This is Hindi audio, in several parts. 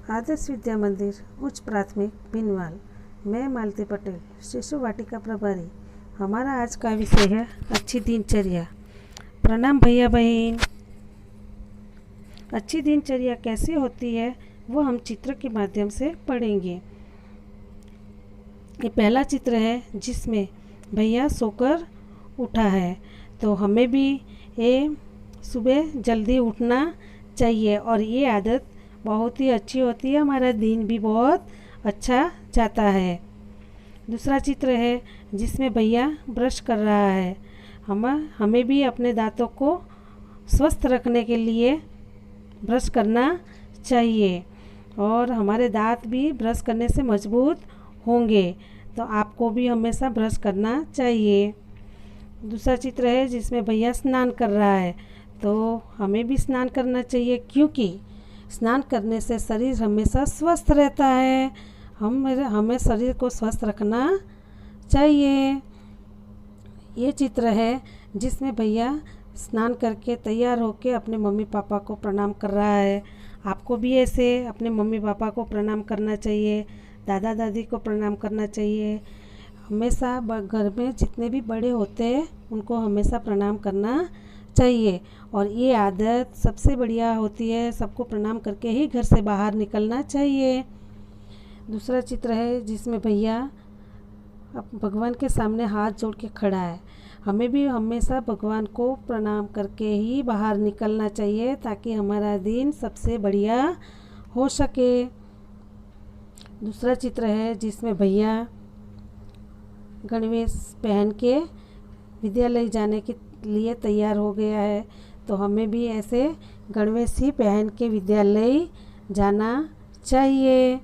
आदर्श विद्या मंदिर उच्च प्राथमिक भिनवाल। मैं मालती पटेल, शिशु वाटिका प्रभारी। हमारा आज का विषय है अच्छी दिनचर्या। प्रणाम भैया बहन। अच्छी दिनचर्या कैसे होती है वो हम चित्र के माध्यम से पढ़ेंगे। ये पहला चित्र है जिसमें भैया सोकर उठा है, तो हमें भी ये सुबह जल्दी उठना चाहिए और ये आदत बहुत ही अच्छी होती है। हमारा दिन भी बहुत अच्छा जाता है। दूसरा चित्र है जिसमें भैया ब्रश कर रहा है। हमें भी अपने दांतों को स्वस्थ रखने के लिए ब्रश करना चाहिए और हमारे दांत भी ब्रश करने से मजबूत होंगे, तो आपको भी हमेशा ब्रश करना चाहिए। दूसरा चित्र है जिसमें भैया स्नान कर रहा है, तो हमें भी स्नान करना चाहिए क्योंकि स्नान करने से शरीर हमेशा स्वस्थ रहता है। हमें शरीर को स्वस्थ रखना चाहिए। ये चित्र है जिसमें भैया स्नान करके तैयार होकर अपने मम्मी पापा को प्रणाम कर रहा है। आपको भी ऐसे अपने मम्मी पापा को प्रणाम करना चाहिए, दादा दादी को प्रणाम करना चाहिए। हमेशा घर में जितने भी बड़े होते हैं उनको हमेशा प्रणाम करना चाहिए और ये आदत सबसे बढ़िया होती है। सबको प्रणाम करके ही घर से बाहर निकलना चाहिए। दूसरा चित्र है जिसमें भैया भगवान के सामने हाथ जोड़ के खड़ा है। हमें भी हमेशा भगवान को प्रणाम करके ही बाहर निकलना चाहिए ताकि हमारा दिन सबसे बढ़िया हो सके। दूसरा चित्र है जिसमें भैया गणवेश पहन के विद्यालय जाने के लिए तैयार हो गया है, तो हमें भी ऐसे गणवेश ही पहन के विद्यालय जाना चाहिए।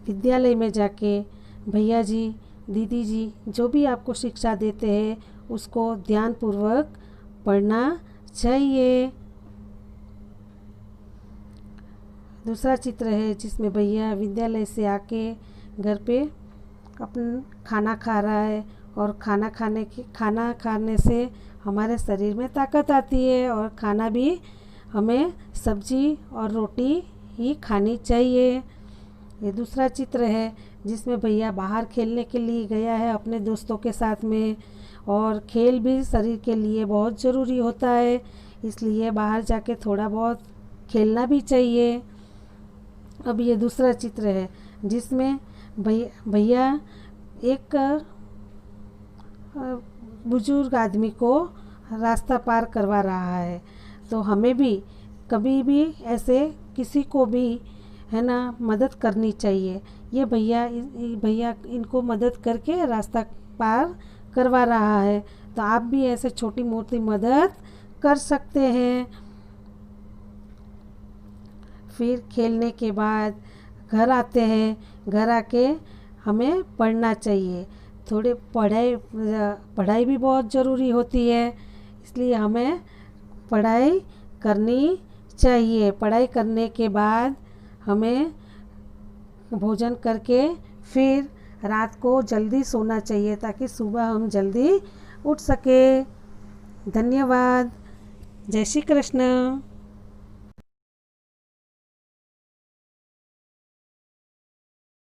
विद्यालय में जाके भैया जी दीदी जी जो भी आपको शिक्षा देते हैं उसको ध्यानपूर्वक पढ़ना चाहिए। दूसरा चित्र है जिसमें भैया विद्यालय से आके घर पे अपन खाना खा रहा है और खाना खाने से हमारे शरीर में ताकत आती है और खाना भी हमें सब्जी और रोटी ही खानी चाहिए। ये दूसरा चित्र है जिसमें भैया बाहर खेलने के लिए गया है अपने दोस्तों के साथ में, और खेल भी शरीर के लिए बहुत ज़रूरी होता है, इसलिए बाहर जाके थोड़ा बहुत खेलना भी चाहिए। अब ये दूसरा चित्र है जिसमें भैया एक बुजुर्ग आदमी को रास्ता पार करवा रहा है, तो हमें भी कभी भी ऐसे किसी को भी है ना मदद करनी चाहिए। ये भैया इनको मदद करके रास्ता पार करवा रहा है, तो आप भी ऐसे छोटी मोटी मदद कर सकते हैं। फिर खेलने के बाद घर आते हैं, घर आके हमें पढ़ना चाहिए। थोड़े पढ़ाई भी बहुत ज़रूरी होती है, इसलिए हमें पढ़ाई करनी चाहिए। पढ़ाई करने के बाद हमें भोजन करके फिर रात को जल्दी सोना चाहिए ताकि सुबह हम जल्दी उठ सके। धन्यवाद। जय श्री कृष्ण।